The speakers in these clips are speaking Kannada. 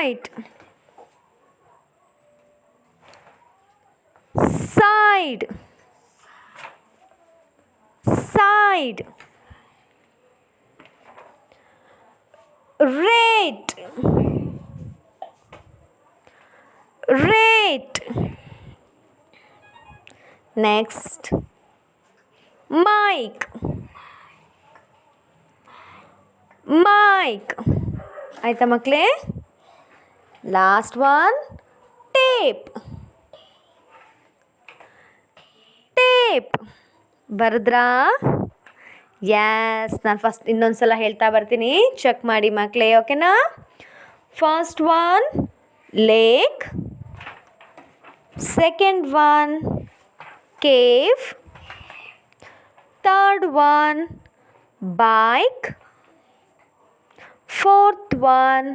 kite, side, side, rate, rate. Next, mic, mic. ಆಯ್ತಾ ಮಕ್ಕಳೇ? Last one tape, tape. ಬರೆದ್ರಾ? ಯಸ್, ನಾನು ಫಸ್ಟ್ ಇನ್ನೊಂದು ಸಲ ಹೇಳ್ತಾ ಬರ್ತೀನಿ, ಚೆಕ್ ಮಾಡಿ ಮಕ್ಕಳೇ, ಓಕೆನಾ? First one lake, second one cave, third one bike, fourth one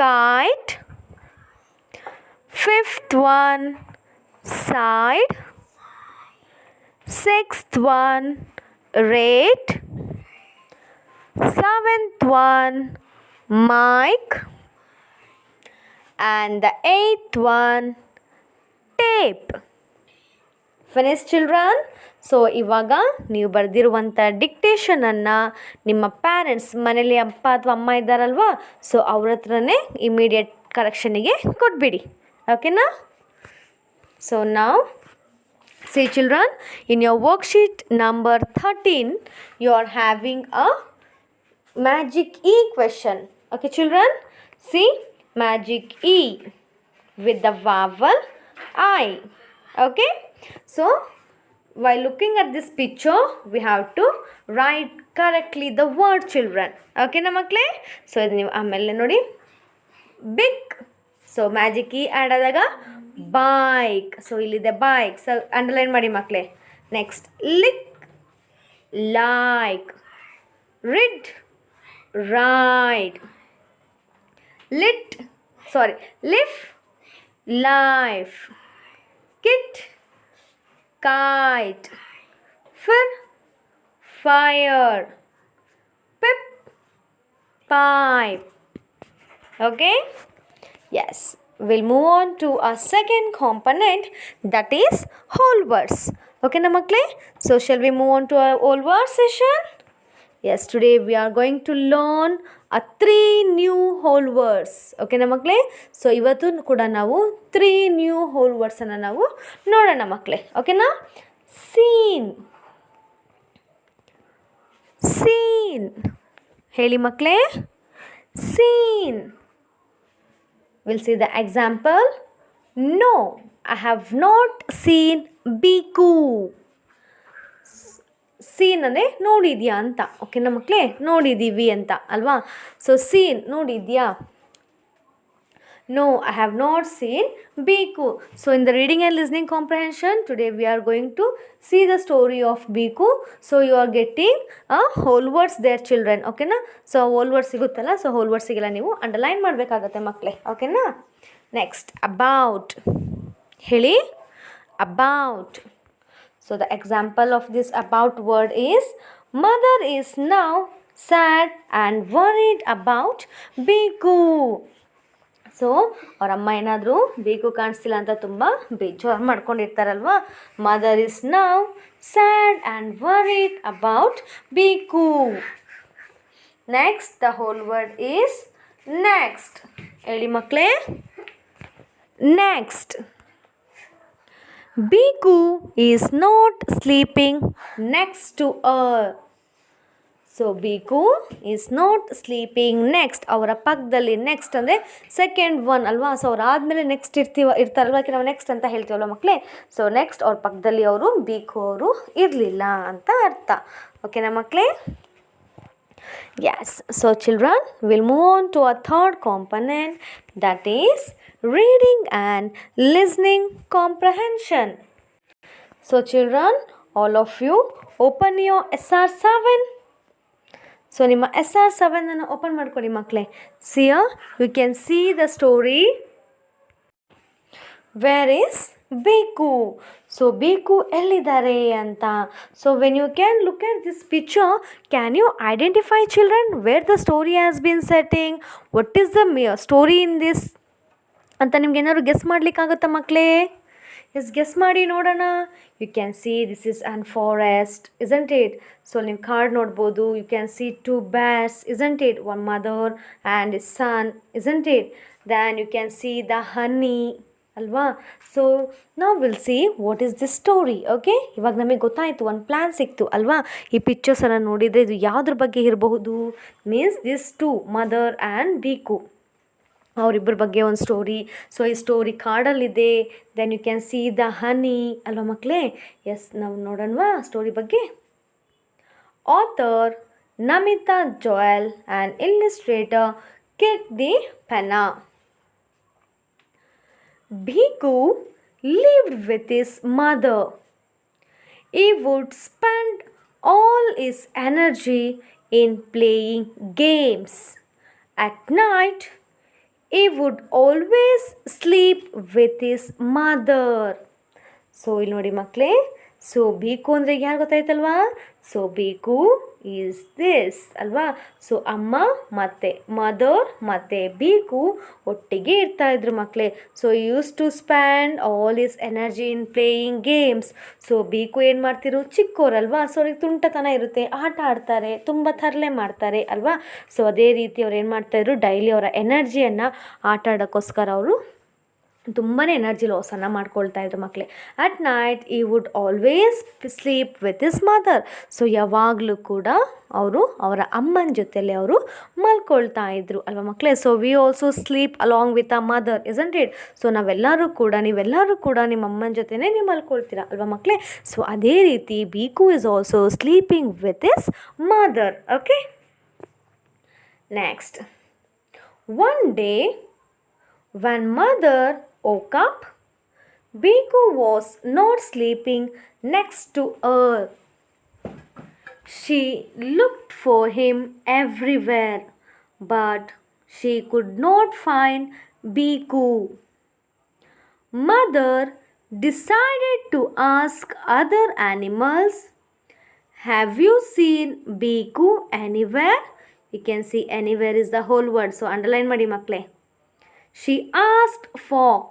kite, fifth one side, sixth one rate, seventh one mic, and the eighth one tape. Finish children. So ಇವಾಗ ನೀವು ಬರೆದಿರುವಂಥ ಡಿಕ್ಟೇಷನನ್ನು ನಿಮ್ಮ ಪ್ಯಾರೆಂಟ್ಸ್, ಮನೇಲಿ ಅಪ್ಪ ಅಥವಾ ಅಮ್ಮ ಇದ್ದಾರಲ್ವಾ, ಸೊ ಅವ್ರ ಹತ್ರನೇ ಇಮಿಡಿಯೇಟ್ ಕರೆಕ್ಷನಿಗೆ ಕೊಟ್ಬಿಡಿ, ಓಕೆನಾ? ಸೊ ನಾವು see children, in your worksheet number 13 you are having a magic E question. Okay children, see magic E with the vowel I. Okay, so while looking at this picture we have to write correctly the word children. Okay na makle? So idu ನೀವು ಆಮೇಲೆ ನೋಡಿ big, so magic E add ಆದಾಗ bike, so ಇಲ್ಲಿದೆ bike, so ಅಂಡರ್ಲೈನ್ ಮಾಡಿ ಮಕ್ಕಳೇ. Next lick, like, rid, ride, lift, life, kit, kite, fire, pip, pipe. Okay, yes, we'll move on to our second component, that is whole words. Okay na makle? So shall we move on to our whole words session? Yes, today we are going to learn a 3 new whole words. Okay na makle? So ಇವತ್ತು ಕೂಡ ನಾವು 3 new whole words ಅನ್ನು ನಾವು ನೋಡೋಣ ಮಕ್ಕಳೇ, ಓಕೆನಾ? scene, scene, ಹೇಳಿ ಮಕ್ಕಳೇ, scene. We'll see the example. No, I have not seen Biku. Seen ಅಂದರೆ ನೋಡಿದ್ಯಾ ಅಂತ, ಓಕೆನಾ ಮಕ್ಕಳೇ? ನೋಡಿದ್ದೀವಿ ಅಂತ ಅಲ್ವಾ? ಸೊ ಸೀನ್ ನೋಡಿದ್ಯಾ? No, I have not seen Biku. So in the reading and listening comprehension, today we are going to see the story of Biku. So you are getting whole words there children, ಓಕೆನಾ? ಸೊ whole words ಸಿಗುತ್ತಲ್ಲ, ಸೊ whole words ಸಿಗಲ್ಲ, ನೀವು ಅಂಡರ್ಲೈನ್ ಮಾಡಬೇಕಾಗತ್ತೆ ಮಕ್ಕಳೇ, ಓಕೆನಾ? ನೆಕ್ಸ್ಟ್ about, ಹೇಳಿ about. So the example of this about word is, mother is now sad and worried about Biku. So ಅವ್ರ ಅಮ್ಮ ಏನಾದರೂ ಬೇಕು ಕಾಣಿಸ್ತಿಲ್ಲ ಅಂತ ತುಂಬ ಬೇಜಾರು ಮಾಡ್ಕೊಂಡಿರ್ತಾರಲ್ವಾ. Mother is now sad and worried about Biku. Next the whole word is next. ಹೇಳಿ ಮಕ್ಕಳೇ, next. Biku is not sleeping next to her. So Biku is not sleeping next, ಅವರ ಪಕ್ಕದಲ್ಲಿ. ನೆಕ್ಸ್ಟ್ ಅಂದರೆ ಸೆಕೆಂಡ್ ಒನ್ ಅಲ್ವಾ? ಸೊ ಅವ್ರು ಆದಮೇಲೆ ನೆಕ್ಸ್ಟ್ ಇರ್ತಾರಲ್ವ, ಯಾಕೆ ನಾವು ನೆಕ್ಸ್ಟ್ ಅಂತ ಹೇಳ್ತೀವಲ್ವ ಮಕ್ಕಳೇ? ಸೊ ನೆಕ್ಸ್ಟ್ ಅವ್ರ ಪಕ್ಕದಲ್ಲಿ ಅವರು Biku ಅವರು ಇರಲಿಲ್ಲ ಅಂತ ಅರ್ಥ, ಓಕೆನಾ ಮಕ್ಕಳೇ? Yes, so children, we'll move on to a third component, that is reading and listening comprehension. So children, all of you open your SR7. So ನಿಮ್ಮ SR7 ಅನ್ನು ಓಪನ್ ಮಾಡ್ಕೊಳ್ಳಿ ಮಕ್ಕಳೇ. Here you can see the story, where is Biku. So Biku ಎಲ್ಲಿದ್ದಾರೆ ಅಂತ. So when you can look at this picture, can you identify children where the story has been setting, what is the story in this ಅಂತ ನಿಮ್ಗೆ ಏನಾದ್ರು ಗೆಸ್ ಮಾಡ್ಲಿಕ್ಕಾಗುತ್ತಾ ಮಕ್ಕಳೇ? ಎಸ್, ಗೆಸ್ ಮಾಡಿ ನೋಡೋಣ. You can see this is an forest, isn't it? So ನೀವು ಕಾರ್ಡ್ ನೋಡ್ಬೋದು. You can see 2 bears, isn't it? One mother and his son, isn't it? Then you can see the honey, ಅಲ್ವಾ? ಸೊ ನಾವು will see what is this story. Okay, ಇವಾಗ ನಮಗೆ ಗೊತ್ತಾಯಿತು, ಒಂದು ಪ್ಲ್ಯಾನ್ ಸಿಕ್ತು ಅಲ್ವಾ? ಈ ಪಿಕ್ಚರ್ಸನ್ನು ನೋಡಿದರೆ ಇದು ಯಾವುದ್ರ ಬಗ್ಗೆ ಇರಬಹುದು? Means this 2 mother and Biku, ಅವರಿಬ್ಬರ ಬಗ್ಗೆ ಒಂದು ಸ್ಟೋರಿ. ಸೊ ಈ ಸ್ಟೋರಿ ಕಾರ್ಡಲ್ಲಿದೆ. Then you can see the honey, ಅಲ್ವಾ ಮಕ್ಕಳೇ? ಎಸ್, ನಾವು ನೋಡೋಣವಾ ಸ್ಟೋರಿ ಬಗ್ಗೆ. Author Namita Joel and illustrator Kit De Pena. Bhiku lived with his mother. He would spend all his energy in playing games. At night, he would always sleep with his mother. So ಇಲ್ಲಿ ನೋಡಿ ಮಕ್ಕಳೇ, ಸೊ ಬೇಕು ಅಂದರೆ ಯಾರು ಗೊತ್ತಾಯ್ತಲ್ವಾ? ಸೊ ಬೇಕು ಈಸ್ ದಿಸ್ ಅಲ್ವಾ? ಸೊ ಅಮ್ಮ ಮತ್ತು ಮದರ್ ಮತ್ತು ಬೇಕು ಒಟ್ಟಿಗೆ ಇರ್ತಾಯಿದ್ರು ಮಕ್ಕಳೇ. So use to spend all his energy in playing games. So Biku ಏನು ಮಾಡ್ತಿರು? ಚಿಕ್ಕೋರಲ್ವಾ? ಸೊ ಅವ್ರಿಗೆ ತುಂಟತನ ಇರುತ್ತೆ, ಆಟ ಆಡ್ತಾರೆ, ತುಂಬ ತರಲೆ ಮಾಡ್ತಾರೆ ಅಲ್ವಾ? ಸೊ ಅದೇ ರೀತಿ ಅವ್ರು ಏನು ಮಾಡ್ತಾಯಿದ್ರು? ಡೈಲಿ ಅವರ ಎನರ್ಜಿಯನ್ನು ಆಟ ಆಡೋಕ್ಕೋಸ್ಕರ ಅವರು ತುಂಬಾ ಎನರ್ಜಿ ಲಾಸನ್ನು ಮಾಡ್ಕೊಳ್ತಾ ಇದ್ರು ಮಕ್ಕಳೇ. ಅಟ್ ನೈಟ್ ಈ wood always sleep with his mother. So ಯಾವಾಗಲೂ ಕೂಡ ಅವರು ಅವರ ಅಮ್ಮನ ಜೊತೆಯಲ್ಲಿ ಅವರು ಮಲ್ಕೊಳ್ತಾ ಇದ್ರು ಅಲ್ವಾ ಮಕ್ಕಳೇ? So we also sleep along with a mother, isn't it? So ನೀವೆಲ್ಲರೂ ಕೂಡ ನಿಮ್ಮ ಅಮ್ಮನ ಜೊತೆನೇ ನೀವು ಮಲ್ಕೊಳ್ತೀರಾ ಅಲ್ವಾ ಮಕ್ಕಳೇ? ಸೊ ಅದೇ ರೀತಿ Biku is also sleeping with his mother. Okay, next. One day when mother woke up, Bhiku was not sleeping next to her. She looked for him everywhere, but she could not find Bhiku. Mother decided to ask other animals, "Have you seen Bhiku anywhere?" You can see anywhere is the whole word. So underline ಮಾಡಿ ಮಕ್ಕಳೇ. She asked Fox.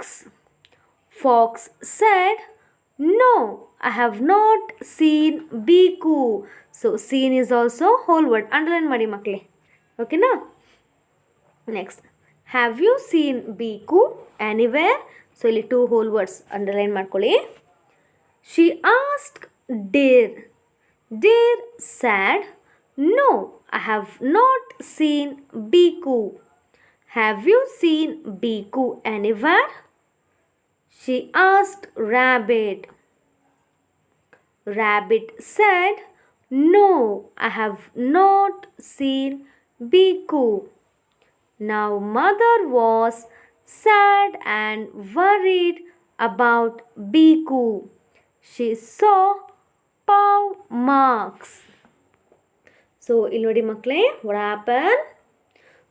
Fox said, "No, I have not seen Bhiku." So seen is also whole word. Underline ಮಾಡಿ ಮಕ್ಕಳೇ. ಓಕೆನಾ? Next, have you seen Beeku anywhere? So ಇಲ್ಲಿ 2 whole words ಅಂಡರ್ಲೈನ್ ಮಾಡ್ಕೊಳ್ಳಿ. She asked Deer. Deer said, "No, I have not seen Bhiku." Have you seen Bhiku anywhere? She asked Rabbit. Rabbit said, "No, I have not seen Bhiku." Now mother was sad and worried about Bhiku. She saw paw marks. So ಇಲ್ಲಿ ನೋಡಿ ಮಕ್ಕಳೇ, what happened?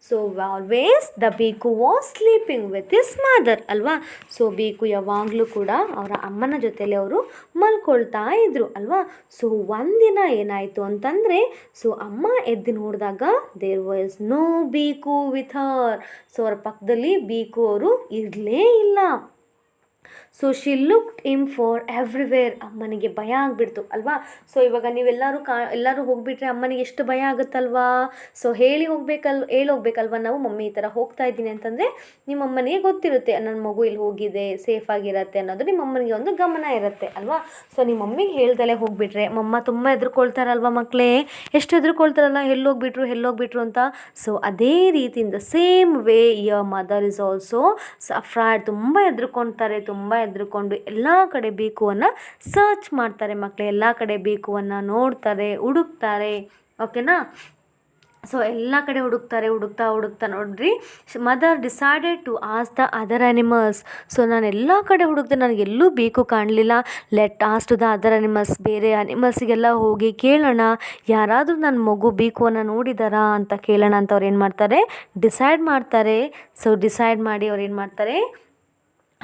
So always the Beeku was sleeping with his mother ಅಲ್ವಾ? ಸೊ ಬೀಕು ಯಾವಾಗಲೂ ಕೂಡ ಅವರ ಅಮ್ಮನ ಜೊತೆಯಲ್ಲಿ ಅವರು ಮಲ್ಕೊಳ್ತಾ ಇದ್ರು ಅಲ್ವಾ? ಸೊ ಒಂದಿನ ಏನಾಯಿತು ಅಂತಂದರೆ, ಸೊ ಅಮ್ಮ ಎದ್ದು ನೋಡಿದಾಗ there was no Beeku with her. So ಅವ್ರ ಪಕ್ಕದಲ್ಲಿ ಬೀಕು ಅವರು ಇರಲೇ ಇಲ್ಲ. So she looked him for everywhere. ಅಮ್ಮನಿಗೆ ಭಯ ಆಗಿಬಿಡ್ತು ಅಲ್ವಾ? ಸೊ ಇವಾಗ ಎಲ್ಲರೂ ಹೋಗಿಬಿಟ್ರೆ ಅಮ್ಮನಿಗೆ ಎಷ್ಟು ಭಯ ಆಗುತ್ತಲ್ವಾ? ಸೊ ಹೇಳಿ ಹೋಗ್ಬೇಕಲ್ವ ನಾವು, ಮಮ್ಮಿ ಈ ಥರ ಹೋಗ್ತಾ ಇದ್ದೀನಿ ಅಂತಂದರೆ ನಿಮ್ಮ ಅಮ್ಮನಿಗೆ ಗೊತ್ತಿರುತ್ತೆ ನನ್ನ ಮಗು ಇಲ್ಲಿ ಹೋಗಿದೆ, ಸೇಫ್ ಆಗಿರತ್ತೆ ಅನ್ನೋದು ನಿಮ್ಮ ಅಮ್ಮನಿಗೆ ಒಂದು ಗಮನ ಇರುತ್ತೆ ಅಲ್ವಾ? ಸೊ ನಿಮ್ಮ ಮಮ್ಮಿಗೆ ಹೇಳ್ದಲೇ ಹೋಗಿಬಿಟ್ರೆ ಮಮ್ಮ ತುಂಬ ಹೆದರ್ಕೊಳ್ತಾರಲ್ವ ಮಕ್ಕಳೇ? ಎಷ್ಟು ಹೆದರ್ಕೊಳ್ತಾರಲ್ಲ, ಎಲ್ಲೋಗ್ಬಿಟ್ರು ಅಂತ. ಸೊ ಅದೇ ರೀತಿಯಿಂದ same way your mother is also afraid. ತುಂಬ ಹೆದರ್ಕೊಂಡು ಎಲ್ಲ ಕಡೆ ಬೇಕುವನ್ನು ಸರ್ಚ್ ಮಾಡ್ತಾರೆ ಮಕ್ಕಳೇ. ಎಲ್ಲ ಕಡೆ ಬೇಕುವನ್ನು ನೋಡ್ತಾರೆ, ಹುಡುಕ್ತಾರೆ. ಓಕೆನಾ? ಸೊ ಎಲ್ಲ ಕಡೆ ಹುಡುಕ್ತಾ ನೋಡ್ರಿ, mother decided to ask the other animals. So ನಾನು ಎಲ್ಲ ಕಡೆ ಹುಡುಕ್ದೆ, ನನಗೆಲ್ಲೂ ಬೇಕು ಕಾಣಲಿಲ್ಲ. Let ask to the other animals. ಬೇರೆ ಆ್ಯನಿಮಲ್ಸಿಗೆಲ್ಲ ಹೋಗಿ ಕೇಳೋಣ, ಯಾರಾದರೂ ನನ್ನ ಮಗು ಬೀಕುವನ್ನು ನೋಡಿದಾರಾ ಅಂತ ಕೇಳೋಣ ಅಂತ ಅವ್ರು ಏನು ಮಾಡ್ತಾರೆ, ಡಿಸೈಡ್ ಮಾಡ್ತಾರೆ. ಸೊ ಡಿಸೈಡ್ ಮಾಡಿ ಅವ್ರು ಏನು ಮಾಡ್ತಾರೆ,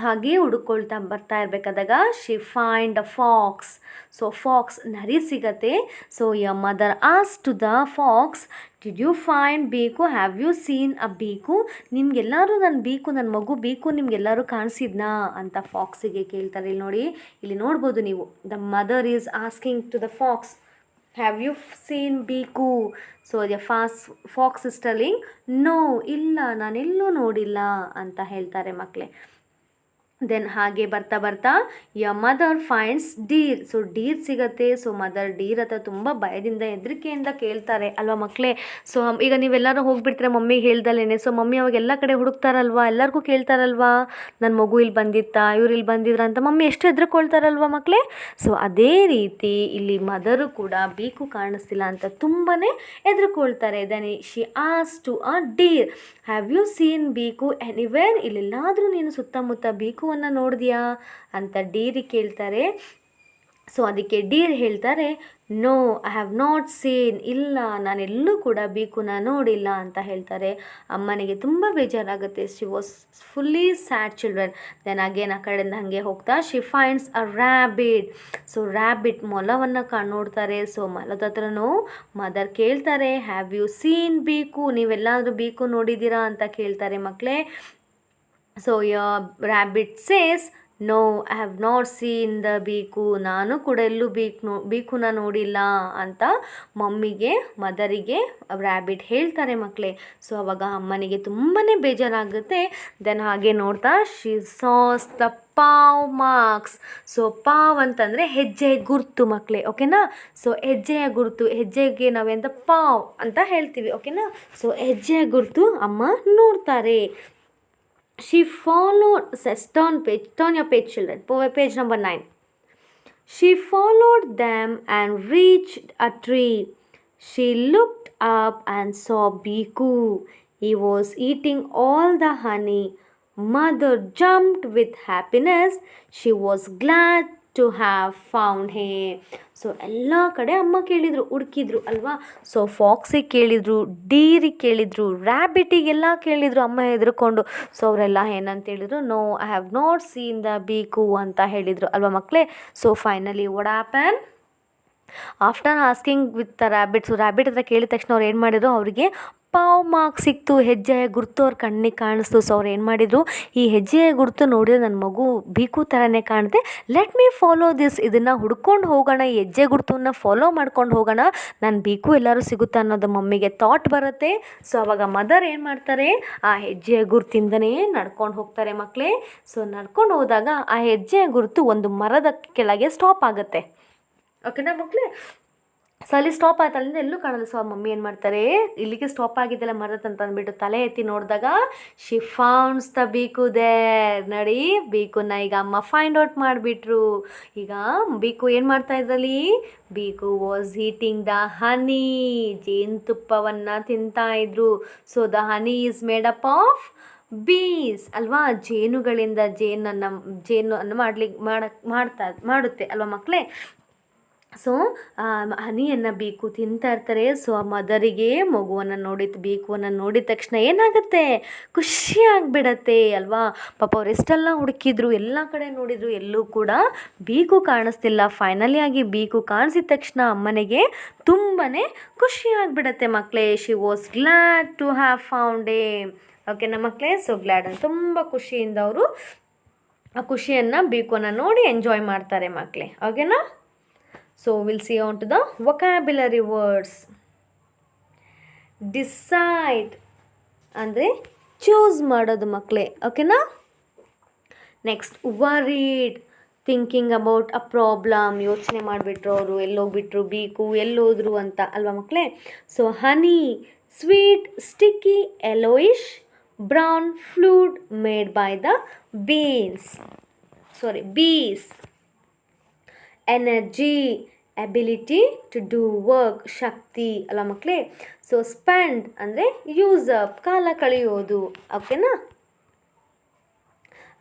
ಹಾಗೆ ಹುಡುಕೊಳ್ತಾ ಬರ್ತಾ ಇರಬೇಕಾದಾಗ she find a fox. So fox ನರಿ ಸಿಗತ್ತೆ. ಸೊ ಯ ಮದರ್ ಆಸ್ to the fox, did you find Beeku, have you seen a Beeku, ನಿಮ್ಗೆಲ್ಲರೂ ನನ್ನ ಬೇಕು, ನನ್ನ ಮಗು ಬೇಕು ನಿಮ್ಗೆಲ್ಲರೂ ಕಾಣಿಸಿದ್ನಾ ಅಂತ ಫಾಕ್ಸಿಗೆ ಕೇಳ್ತಾರೆ. ಇಲ್ಲಿ ನೋಡಿ, ಇಲ್ಲಿ ನೋಡ್ಬೋದು ನೀವು, the mother is asking to the fox, have you seen Beeku. So the fox is telling no, ಇಲ್ಲ ನಾನೆಲ್ಲೂ ನೋಡಿಲ್ಲ ಅಂತ ಹೇಳ್ತಾರೆ ಮಕ್ಕಳೇ. ದೆನ್ ಹಾಗೆ ಬರ್ತಾ ಬರ್ತಾ ಯ mother finds Deere. So Deere ಸಿಗತ್ತೆ. ಸೊ ಮದರ್ ಡೀರ್ ಹತ್ರ ತುಂಬ ಭಯದಿಂದ ಹೆದರಿಕೆಯಿಂದ ಕೇಳ್ತಾರೆ ಅಲ್ವಾ ಮಕ್ಕಳೇ. ಸೊ ಈಗ ನೀವೆಲ್ಲರೂ ಹೋಗ್ಬಿಡ್ತೀರ ಮಮ್ಮಿಗೆ ಹೇಳ್ದಲೇನೆ. ಸೊ ಮಮ್ಮಿ ಅವಾಗ ಎಲ್ಲ ಕಡೆ ಹುಡುಕ್ತಾರಲ್ವಾ, ಎಲ್ಲರಿಗೂ ಕೇಳ್ತಾರಲ್ವಾ, ನನ್ನ ಮಗು ಇಲ್ಲಿ ಬಂದಿತ್ತಾ, ಇವ್ರು ಇಲ್ಲಿ ಬಂದಿದ್ರ ಅಂತ ಮಮ್ಮಿ ಎಷ್ಟು ಹೆದರ್ಕೊಳ್ತಾರಲ್ವಾ ಮಕ್ಕಳೇ. ಸೊ ಅದೇ ರೀತಿ ಇಲ್ಲಿ ಮದರು ಕೂಡ ಬೇಕು ಕಾಣಿಸ್ತಿಲ್ಲ ಅಂತ ತುಂಬಾ ಹೆದರ್ಕೊಳ್ತಾರೆ. ದೆನ್ ಶಿ ಆಸ್ to a deer, have you seen Beeku anywhere, ಇಲ್ಲೆಲ್ಲಾದರೂ ನೀನು ಸುತ್ತಮುತ್ತ ಬೇಕುವನ್ನು ನೋಡಿದ್ಯಾ ಅಂತ ಡೀರಿ ಕೇಳ್ತಾರೆ. ಸೊ ಅದಕ್ಕೆ ಡೀರ್ ಹೇಳ್ತಾರೆ, no I have not seen, ಇಲ್ಲ ನಾನೆಲ್ಲೂ ಕೂಡ ಬೇಕುನ ನೋಡಿಲ್ಲ ಅಂತ ಹೇಳ್ತಾರೆ. ಅಮ್ಮನಿಗೆ ತುಂಬ ಬೇಜಾರಾಗುತ್ತೆ. She was fully sad children. Then again ಆ ಕಡೆಯಿಂದ ಹಾಗೆ ಹೋಗ್ತಾ she finds a rabbit. So rabbit ಮೊಲವನ್ನು ನೋಡ್ತಾರೆ. ಸೊ ಮೊಲದ ಹತ್ರನೂ ಮದರ್ ಕೇಳ್ತಾರೆ, ಹ್ಯಾವ್ ಯು ಸೀನ್ ಬೇಕು, ನೀವೆಲ್ಲಾದರೂ ಬೇಕು ನೋಡಿದ್ದೀರಾ ಅಂತ ಕೇಳ್ತಾರೆ ಮಕ್ಕಳೇ. So rabbit says, no I have not seen the Biku, ನಾನು ಕೂಡ ಎಲ್ಲೂ ಬೇಕುನ ನೋಡಿಲ್ಲ ಅಂತ ಮಮ್ಮಿಗೆ, ಮದರಿಗೆ ರ್ಯಾಬಿಟ್ ಹೇಳ್ತಾರೆ ಮಕ್ಕಳೇ. ಸೊ ಅವಾಗ ಅಮ್ಮನಿಗೆ ತುಂಬಾ ಬೇಜಾರಾಗುತ್ತೆ. ದೆನ್ ಹಾಗೆ ನೋಡ್ತಾ she sauce the pav marks. So pav ಅಂತಂದರೆ ಹೆಜ್ಜೆ ಗುರುತು ಮಕ್ಕಳೇ, ಓಕೆನಾ. ಸೊ ಹೆಜ್ಜೆಯ ಗುರುತು, ಹೆಜ್ಜೆಗೆ ನಾವೆಂತ ಪಾವ್ ಅಂತ ಹೇಳ್ತೀವಿ, ಓಕೆನಾ. ಸೊ ಹೆಜ್ಜೆಯ ಗುರುತು ಅಮ್ಮ ನೋಡ್ತಾರೆ. She followed, says turn your page children, page number 9. She followed them and reached a tree. She looked up and saw Biku. He was eating all the honey. Mother jumped with happiness. She was glad to have found him. So ಎಲ್ಲ ಕಡೆ ಅಮ್ಮ ಕೇಳಿದರು, ಹುಡುಕಿದ್ರು ಅಲ್ವಾ. ಸೊ ಫಾಕ್ಸಿಗೆ ಕೇಳಿದರು, ಡೀರಿಗೆ ಕೇಳಿದರು, ರ್ಯಾಬಿಟಿಗೆಲ್ಲ ಕೇಳಿದರು ಅಮ್ಮ ಹೆದರ್ಕೊಂಡು. ಸೊ ಅವರೆಲ್ಲ ಏನಂತ ಹೇಳಿದರು, no I have not seen the Biku ಅಂತ ಹೇಳಿದರು ಅಲ್ವಾ ಮಕ್ಕಳೇ. So finally what happen after asking with the rabbit. So rabbit ಹತ್ರ ಕೇಳಿದ ತಕ್ಷಣ ಅವ್ರು ಏನು ಮಾಡಿದ್ರು, ಅವರಿಗೆ ಪಾವ್ ಮಾರ್ಕ್ ಸಿಕ್ತು, ಹೆಜ್ಜೆಯ ಗುರುತು ಅವ್ರ ಕಣ್ಣಿಗೆ ಕಾಣಿಸ್ತು. ಸೊ ಅವ್ರು ಏನು ಮಾಡಿದರು, ಈ ಹೆಜ್ಜೆಯ ಗುರುತು ನೋಡಿದ್ರೆ ನನ್ನ ಮಗು ಬೀಕು ಥರನೇ ಕಾಣುತ್ತೆ, ಲೆಟ್ ಮೀ ಫಾಲೋ ದಿಸ್, ಇದನ್ನು ಹುಡ್ಕೊಂಡು ಹೋಗೋಣ, ಈ ಹೆಜ್ಜೆ ಗುರುತನ್ನು ಫಾಲೋ ಮಾಡ್ಕೊಂಡು ಹೋಗೋಣ, ನನ್ನ ಬೀಕು ಎಲ್ಲರೂ ಸಿಗುತ್ತೆ ಅನ್ನೋದು ಮಮ್ಮಿಗೆ ಥಾಟ್ ಬರುತ್ತೆ. ಸೊ ಅವಾಗ ಮದರ್ ಏನು ಮಾಡ್ತಾರೆ, ಆ ಹೆಜ್ಜೆಯ ಗುರುತಿಂದನೇ ನಡ್ಕೊಂಡು ಹೋಗ್ತಾರೆ ಮಕ್ಕಳೇ. ಸೊ ನಡ್ಕೊಂಡು ಹೋದಾಗ ಆ ಹೆಜ್ಜೆಯ ಗುರುತು ಒಂದು ಮರದ ಕೆಳಗೆ ಸ್ಟಾಪ್ ಆಗುತ್ತೆ, ಓಕೆನಾ ಮಕ್ಕಳೇ. ಸೊ ಅಲ್ಲಿ ಸ್ಟಾಪ್ ಆಯ್ತು, ಅಲ್ಲಿಂದ ಎಲ್ಲೂ ಕಾಣಲ್ಲ. ಸೊ ಮಮ್ಮಿ ಏನು ಮಾಡ್ತಾರೆ, ಇಲ್ಲಿಗೆ ಸ್ಟಾಪ್ ಆಗಿದ್ದೆಲ್ಲ ಮರದ ಅಂತ ಅಂದ್ಬಿಟ್ಟು ತಲೆ ಎತ್ತಿ ನೋಡಿದಾಗ ಶಿ ಫೌಂಡ್ಸ್ ದ ಬೇಕು ದೇರ್. ನೋಡಿ, ಬೀಕುನ ಈಗ ಅಮ್ಮ ಫೈಂಡ್ ಔಟ್ ಮಾಡಿಬಿಟ್ರು. ಈಗ ಬೀಕು ಏನು ಮಾಡ್ತಾ ಇದ್ರಲ್ಲಿ, Beeku was eating the honey, ಜೇನುತುಪ್ಪವನ್ನು ತಿಂತಾ ಇದ್ರು. So the honey is made up of bees ಅಲ್ವಾ, ಜೇನುಗಳಿಂದ ಜೇನನ್ನು ಮಾಡುತ್ತೆ ಅಲ್ವಾ ಮಕ್ಕಳೇ. ಸೊ ಹನಿಯನ್ನು ಬೇಕು ತಿಂತಾ ಇರ್ತಾರೆ. ಸೊ ಆ ಮದರಿಗೆ ಮಗುವನ್ನು ಬೇಕುವನ್ನು ನೋಡಿದ ತಕ್ಷಣ ಏನಾಗುತ್ತೆ, ಖುಷಿ ಆಗಿಬಿಡತ್ತೆ ಅಲ್ವಾ. ಪಾಪ ಅವ್ರು ಎಷ್ಟೆಲ್ಲ ಹುಡುಕಿದ್ರು, ಎಲ್ಲ ಕಡೆ ನೋಡಿದ್ರು, ಎಲ್ಲೂ ಕೂಡ ಬೇಕು ಕಾಣಿಸ್ತಿಲ್ಲ. ಫೈನಲಿ ಆಗಿ ಬೇಕು ಕಾಣಿಸಿದ ತಕ್ಷಣ ಅಮ್ಮನಿಗೆ ತುಂಬಾ ಖುಷಿ ಆಗಿಬಿಡತ್ತೆ ಮಕ್ಕಳೇ. She was glad to have found them. ಓಕೆನಾ ಮಕ್ಕಳೇ. ಸೊ ಗ್ಲಾಡ್ ಅಂತ ತುಂಬ ಖುಷಿಯಿಂದ ಅವರು ಆ ಖುಷಿಯನ್ನು ಬೇಕುವನ್ನು ನೋಡಿ ಎಂಜಾಯ್ ಮಾಡ್ತಾರೆ ಮಕ್ಕಳೇ, ಓಕೆನಾ. So we'll see on to the vocabulary words. Decide ಅಂದರೆ ಚೂಸ್ ಮಾಡೋದು ಮಕ್ಕಳೇ, ಓಕೆನಾ. Next worried, thinking about a problem, ಯೋಚನೆ ಮಾಡಿಬಿಟ್ರು ಅವರು, ಎಲ್ಲೋಗ್ಬಿಟ್ರು ಬೇಕು, ಎಲ್ಲೋದ್ರು ಅಂತ ಅಲ್ವಾ ಮಕ್ಕಳೇ. So honey, sweet, sticky, yellowish, brown fluid made by the bees. Energy, ability to do work, ಶಕ್ತಿ ಅಲ್ಲ ಮಕ್ಕಳೇ. ಸೊ ಸ್ಪೆಂಡ್ ಅಂದರೆ ಯೂಸ್ ಅಪ್, ಕಾಲ ಕಳೆಯೋದು, ಓಕೆನಾ.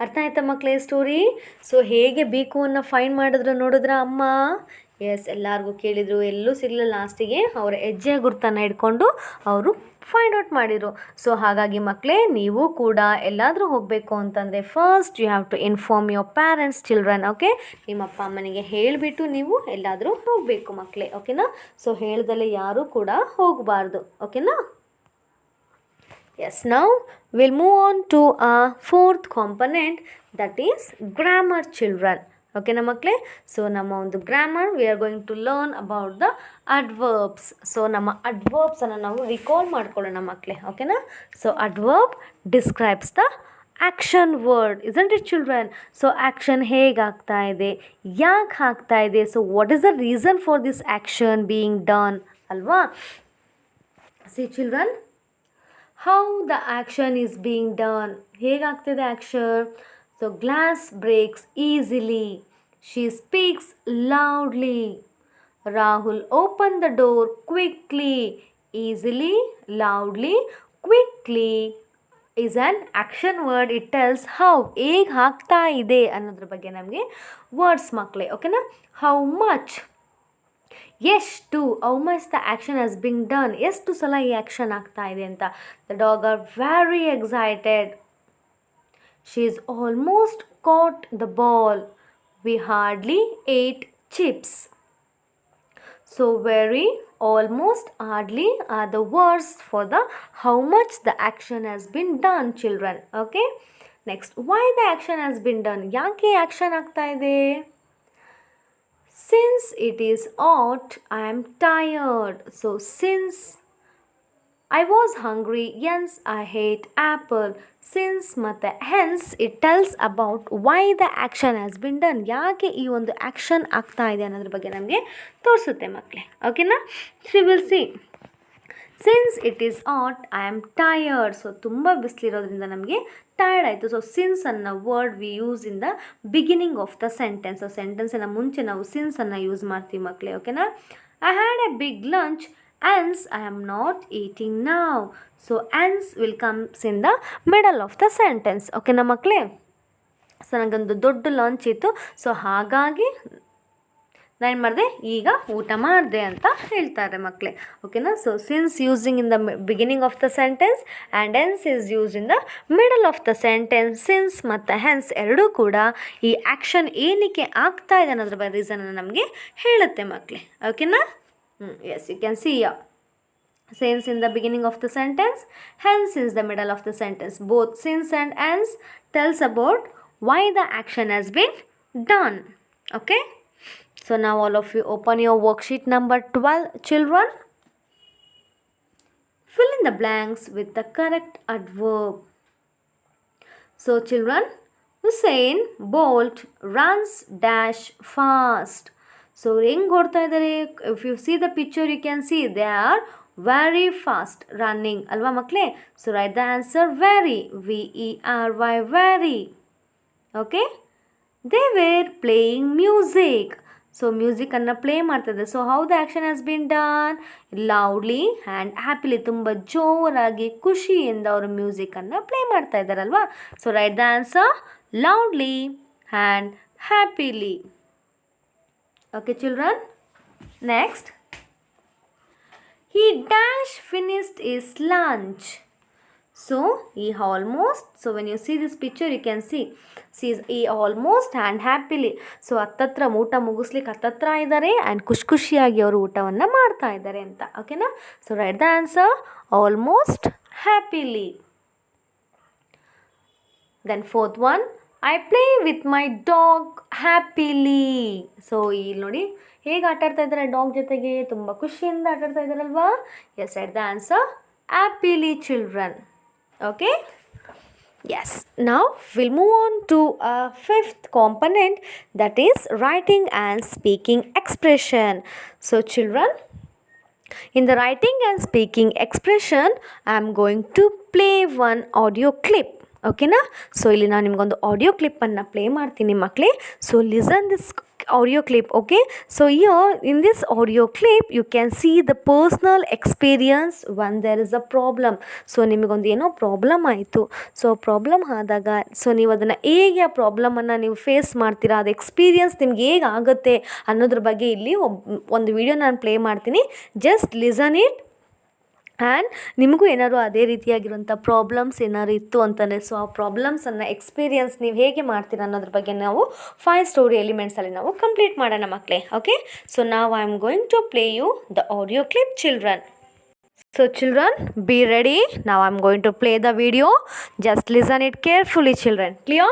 ಅರ್ಥ ಆಯ್ತಾ ಮಕ್ಕಳೇ ಸ್ಟೋರಿ. ಸೊ ಹೇಗೆ ಬೀಕುವನ್ನು ಫೈಂಡ್ ಮಾಡಿದ್ರು ನೋಡಿದ್ರ ಅಮ್ಮ. ಎಸ್, ಎಲ್ಲರಿಗೂ ಕೇಳಿದರು, ಎಲ್ಲೂ ಸಿಗಲಿಲ್ಲ. ಲಾಸ್ಟಿಗೆ ಅವರ ಹೆಜ್ಜೆ ಗುರುತನ್ನು ಹಿಡ್ಕೊಂಡು ಅವರು ಫೈಂಡ್ ಔಟ್ ಮಾಡಿರು. ಸೊ ಹಾಗಾಗಿ ಮಕ್ಕಳೇ, ನೀವು ಕೂಡ ಎಲ್ಲಾದರೂ ಹೋಗಬೇಕು ಅಂತಂದರೆ first you have to inform your parents children. Okay, ನಿಮ್ಮ ಅಪ್ಪ ಅಮ್ಮನಿಗೆ ಹೇಳಿಬಿಟ್ಟು ನೀವು ಎಲ್ಲಾದರೂ ಹೋಗಬೇಕು ಮಕ್ಕಳೇ. ಓಕೆನಾ? ಸೊ ಹೇಳ್ದಲ್ಲೇ ಯಾರೂ ಕೂಡ ಹೋಗಬಾರ್ದು. ಓಕೆನಾ? Yes, now we'll move on to our fourth component, that is grammar children. ಓಕೆನಾ ಮಕ್ಕಳೇ? ಸೊ ನಮ್ಮ ಒಂದು grammar we are going to learn about the adverbs. So ನಮ್ಮ ಅಡ್ವರ್ಬ್ಸನ್ನು ನಾವು ರಿಕಾಲ್ ಮಾಡ್ಕೊಳ್ಳೋಣ ಮಕ್ಕಳೇ. ಓಕೆನಾ? So adverb describes the action word, isn't it children? So action ಹೇಗಾಗ್ತಾ ಇದೆ, ಯಾಕೆ ಆಗ್ತಾ ಇದೆ, so what is the reason for this action being done ಅಲ್ವಾ? See children, how the action is being done. ಹೇಗಾಗ್ತಿದೆ action? So glass breaks easily, she speaks loudly, Rahul open the door quickly. Easily, loudly, quickly is an action word. It tells how, ಹೇಗೆ ಆಗ್ತಾ ಇದೆ ಅನ್ನೋದ್ರ ಬಗ್ಗೆ ನಮಗೆ ವರ್ಡ್ಸ್ ಮಕ್ಕಳೇ. ಓಕೆನಾ? ಹೌ ಮಚ್, ಎಷ್ಟು, how much the action has been done, ಎಷ್ಟು ಸಲ ಈ ಆ್ಯಕ್ಷನ್ ಆಗ್ತಾ ಇದೆ ಅಂತ. The dog are very excited, she is almost caught the ball, we hardly ate chips. So very, almost, hardly are the words for the how much the action has been done children. Okay, next, why the action has been done. ಯಾಕೆ ಆ್ಯಕ್ಷನ್ ಆಗ್ತಾ ಇದೆ? Since it is hot, I am tired. So since I was hungry, hence I ate apple. Since ಮತ್ತು hence it tells about why the action has been done. ಯಾಕೆ ಈ ಒಂದು ಆ್ಯಕ್ಷನ್ ಆಗ್ತಾ ಇದೆ ಅನ್ನೋದ್ರ ಬಗ್ಗೆ ನಮಗೆ ತೋರಿಸುತ್ತೆ ಮಕ್ಕಳೇ. ಓಕೆನಾ? So will see. Since it is hot, I am tired. So ತುಂಬ ಬಿಸಿಲಿರೋದ್ರಿಂದ ನಮಗೆ ಟಯರ್ಡ್ ಆಯಿತು. ಸೊ ಸಿನ್ಸ್ ಅನ್ನೋ word we use in the beginning of the sentence. So ಸೆಂಟೆನ್ಸಿನ ಮುಂಚೆ ನಾವು ಸಿನ್ಸನ್ನು ಯೂಸ್ ಮಾಡ್ತೀವಿ ಮಕ್ಕಳೇ. ಓಕೆನಾ? I had a big lunch, hence I am not eating now. So hence will comes in the middle of the sentence. ಓಕೆನಾ ಮಕ್ಕಳೇ? ಸೊ ನನಗೊಂದು ದೊಡ್ಡ ಲಂಚ್ ಇತ್ತು, ಸೊ ಹಾಗಾಗಿ ನಾನು ಮಾಡಿದೆ, ಈಗ ಊಟ ಮಾಡಿದೆ ಅಂತ ಹೇಳ್ತಾರೆ ಮಕ್ಕಳೇ. ಓಕೆನಾ? So since using in the beginning of the sentence and hence is use in the middle of the sentence. Since ಮತ್ತು ಹೆನ್ಸ್ ಎರಡೂ ಕೂಡ ಈ ಆ್ಯಕ್ಷನ್ ಏನಕ್ಕೆ ಆಗ್ತಾ ಇದೆ ಅನ್ನೋದ್ರ ಬಗ್ಗೆ ರೀಸನನ್ನು ನಮಗೆ ಹೇಳುತ್ತೆ ಮಕ್ಕಳೇ. ಓಕೆನಾ? Yes, you can see here. Since in the beginning of the sentence, hence in the middle of the sentence. Both since and hence tells about why the action has been done. Okay? So now all of you open your worksheet number 12, children. Fill in the blanks with the correct adverb. So children, Hussein Bolt runs dash fast. So ಹೆಂಗೆ ಓಡ್ತಾ ಇದ್ದಾರೆ? If you see the picture you can see they are very fast running ಅಲ್ವಾ ಮಕ್ಕಳೇ? So write the answer very, VERY, very. Okay, they were playing music. So ಮ್ಯೂಸಿಕನ್ನು ಪ್ಲೇ ಮಾಡ್ತಾಯಿದ್ದಾರೆ. So how the action has been done? Loudly and happily, ತುಂಬ ಜೋರಾಗಿ ಖುಷಿಯಿಂದ ಅವರು ಮ್ಯೂಸಿಕನ್ನು ಪ್ಲೇ ಮಾಡ್ತಾ ಇದ್ದಾರಲ್ವಾ? So write the answer loudly and happily. Okay children, next, he dash finished his lunch. So he almost, so when you see this picture you can see he almost and happily. So ಹತ್ತತ್ರ ಊಟ ಮುಗಿಸ್ಲಿಕ್ಕೆ ಹತ್ತತ್ರ ಇದ್ದಾರೆ ಆ್ಯಂಡ್ ಖುಷಿಯಾಗಿ ಅವರು ಊಟವನ್ನು ಮಾಡ್ತಾ ಇದ್ದಾರೆ ಅಂತ. ಓಕೆನಾ? So write the answer almost happily. Then fourth one, I play with my dog happily. So ಇಲ್ಲಿ ನೋಡಿ ಹೇಗೆ ಆಟಾಡ್ತಾ ಇದ್ದಾರೆ ಡಾಗ್ ಜೊತೆಗೆ, ತುಂಬ ಖುಷಿಯಿಂದ ಆಟಾಡ್ತಾ ಇದ್ದಾರಲ್ವಾ? Yes, write the answer happily children. Okay, yes. Now will move on to a fifth component, that is writing and speaking expression. So children, in the writing and speaking expression, I am going to play one audio clip. ಓಕೆನಾ? ಸೊ ಇಲ್ಲಿ ನಾನು ನಿಮಗೊಂದು ಆಡಿಯೋ ಕ್ಲಿಪ್ಪನ್ನು ಪ್ಲೇ ಮಾಡ್ತೀನಿ ಮಕ್ಕಳೇ. So listen this audio clip. Okay, so here in this audio clip you can see the personal experience when there is a problem. So ನಿಮಗೊಂದು ಏನೋ ಪ್ರಾಬ್ಲಮ್ ಆಯಿತು. ಸೊ ಪ್ರಾಬ್ಲಮ್ ಆದಾಗ ಸೊ ನೀವು ಅದನ್ನು ಹೇಗೆ ಆ ಪ್ರಾಬ್ಲಮನ್ನು ನೀವು ಫೇಸ್ ಮಾಡ್ತೀರಾ, ಅದು ಎಕ್ಸ್ಪೀರಿಯನ್ಸ್ ನಿಮ್ಗೆ ಹೇಗೆ ಆಗುತ್ತೆ ಅನ್ನೋದ್ರ ಬಗ್ಗೆ ಇಲ್ಲಿ ಒಂದು ವಿಡಿಯೋ ನಾನು ಪ್ಲೇ ಮಾಡ್ತೀನಿ. ಜಸ್ಟ್ ಲಿಸನ್ ಇಟ್ ಆ್ಯಂಡ್ ನಿಮಗೂ ಏನಾದ್ರು ಅದೇ ರೀತಿಯಾಗಿರುವಂಥ ಪ್ರಾಬ್ಲಮ್ಸ್ ಏನಾದ್ರು ಇತ್ತು ಅಂತಂದರೆ ಸೊ ಆ ಪ್ರಾಬ್ಲಮ್ಸನ್ನು ಎಕ್ಸ್ಪೀರಿಯನ್ಸ್ ನೀವು ಹೇಗೆ ಮಾಡ್ತೀರಾ ಅನ್ನೋದ್ರ ಬಗ್ಗೆ ನಾವು 5 ಸ್ಟೋರಿ ಎಲಿಮೆಂಟ್ಸಲ್ಲಿ ನಾವು ಕಂಪ್ಲೀಟ್ ಮಾಡೋಣ ಮಕ್ಕಳೇ. ಓಕೆ, ಸೊ ನಾವು I am going to play you the audio clip children. So children, be ready. Now I'm going to play the video. Just listen it carefully children. Clear?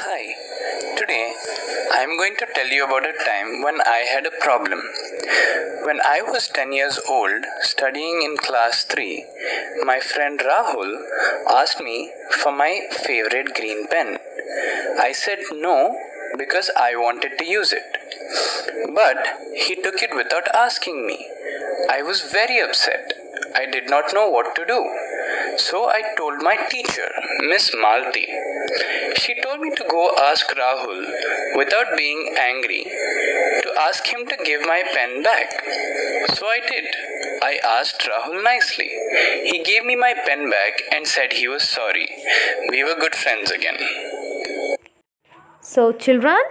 Hi. Today I'm going to tell you about a time when I had a problem. When I was 10 years old, studying in class 3, my friend Rahul asked me for my favorite green pen. I said no because I wanted to use it. But he took it without asking me. I was very upset. I did not know what to do. So I told my teacher, Miss Malti. She told me to go ask Rahul without being angry, to ask him to give my pen back. So I did. I asked Rahul nicely. He gave me my pen back and said he was sorry. We were good friends again. So children,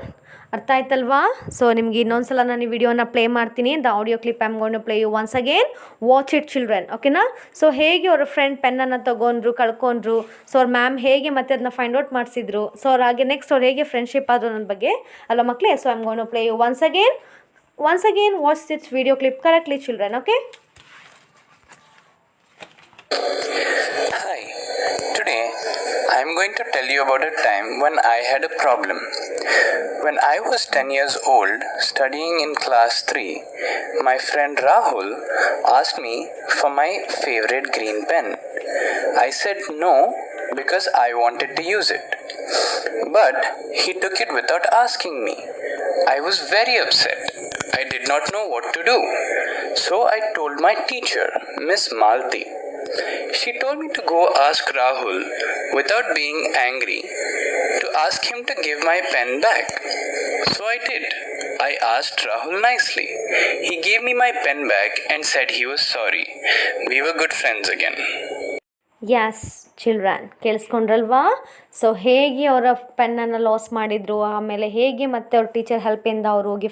ಅರ್ಥ ಆಯ್ತಲ್ವಾ? ಸೊ ನಿಮ್ಗೆ ಇನ್ನೊಂದು ಸಲ ನಾನು ಈ ವಿಡಿಯೋನ ಪ್ಲೇ ಮಾಡ್ತೀನಿ. The audio clip I am going to play you once again. Watch it children, ಓಕೆನಾ? ಸೊ ಹೇಗೆ ಅವ್ರ ಫ್ರೆಂಡ್ ಪೆನ್ನನ್ನು ತೊಗೊಂಡ್ರು, ಕಳ್ಕೊಂಡ್ರು, ಸೊ ಅವ್ರ ಮ್ಯಾಮ್ ಹೇಗೆ ಮತ್ತೆ ಅದನ್ನ ಫೈಂಡ್ ಔಟ್ ಮಾಡಿಸಿದ್ರು, ಸೊ ಅವ್ರು ಹಾಗೆ ನೆಕ್ಸ್ಟ್ ಅವ್ರು ಹೇಗೆ ಫ್ರೆಂಡ್ಶಿಪ್ ಆದರು ಅನ್ನೋದ್ರ ಬಗ್ಗೆ ಅಲ್ಲ ಮಕ್ಕಳೇ. So I am going to play you once again watch this video clip correctly children. Okay. Hi. Today I am going to tell you about a time when I had a problem. When I was 10 years old, studying in class 3, my friend Rahul asked me for my favorite green pen. I said no because I wanted to use it. But he took it without asking me. I was very upset. I did not know what to do. So I told my teacher, Miss Malti. She told me to go ask Rahul without being angry, to ask him to give my pen back. So I did. I asked Rahul nicely. He gave me my pen back and said he was sorry. We were good friends again. Yes children, ಕೇಳಿಸ್ಕೊಂಡ್ರಲ್ವಾ? ಸೊ ಹೇಗೆ ಅವರ ಪೆನ್ನನ್ನು ಲಾಸ್ ಮಾಡಿದರು, ಆಮೇಲೆ ಹೇಗೆ ಮತ್ತೆ ಅವ್ರ ಟೀಚರ್ ಹೆಲ್ಪಿಂದ ಅವ್ರು ಹೋಗಿ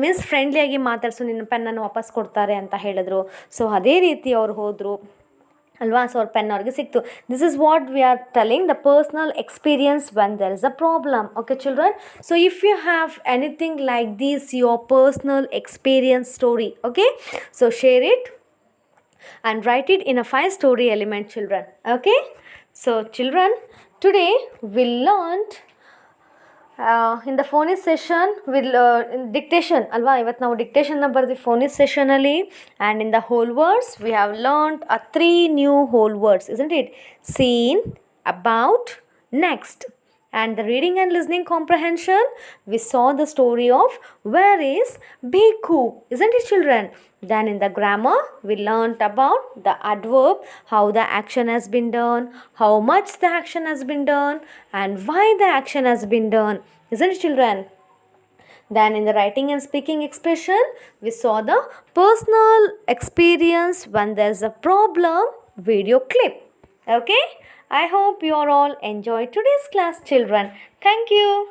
ಮೀನ್ಸ್ ಫ್ರೆಂಡ್ಲಿಯಾಗಿ ಮಾತಾಡಿಸು ನಿನ್ನ ಪೆನ್ನನ್ನು ವಾಪಸ್ ಕೊಡ್ತಾರೆ ಅಂತ ಹೇಳಿದ್ರು. ಸೊ ಅದೇ ರೀತಿ ಅವ್ರು ಹೋದರು ಅಲ್ವಾ? ಸೊ ಅವ್ರ ಪೆನ್ ಅವ್ರಿಗೆ ಸಿಕ್ತು. This is what we are telling the personal experience when there is a problem. Okay children, so if you have anything like this your personal experience story, okay, so share it and write it in a 5 story element children. Okay, so children, today we learned in the phonics session in dictation alva. Ivat ನಾವು ಡಿಕ್ಟೇಷನ್ ನ ಬರ್ದಿ phonics session ಅಲ್ಲಿ, and in the whole words we have learned 3 new whole words, isn't it? Seen, about, next. And the reading and listening comprehension, we saw the story of where is Bhikkhu, isn't it children? Then in the grammar, we learnt about the adverb, how the action has been done, how much the action has been done, and why the action has been done, isn't it children? Then in the writing and speaking expression, we saw the personal experience when there's a problem video clip. Okay, I hope you all enjoyed today's class children. Thank you.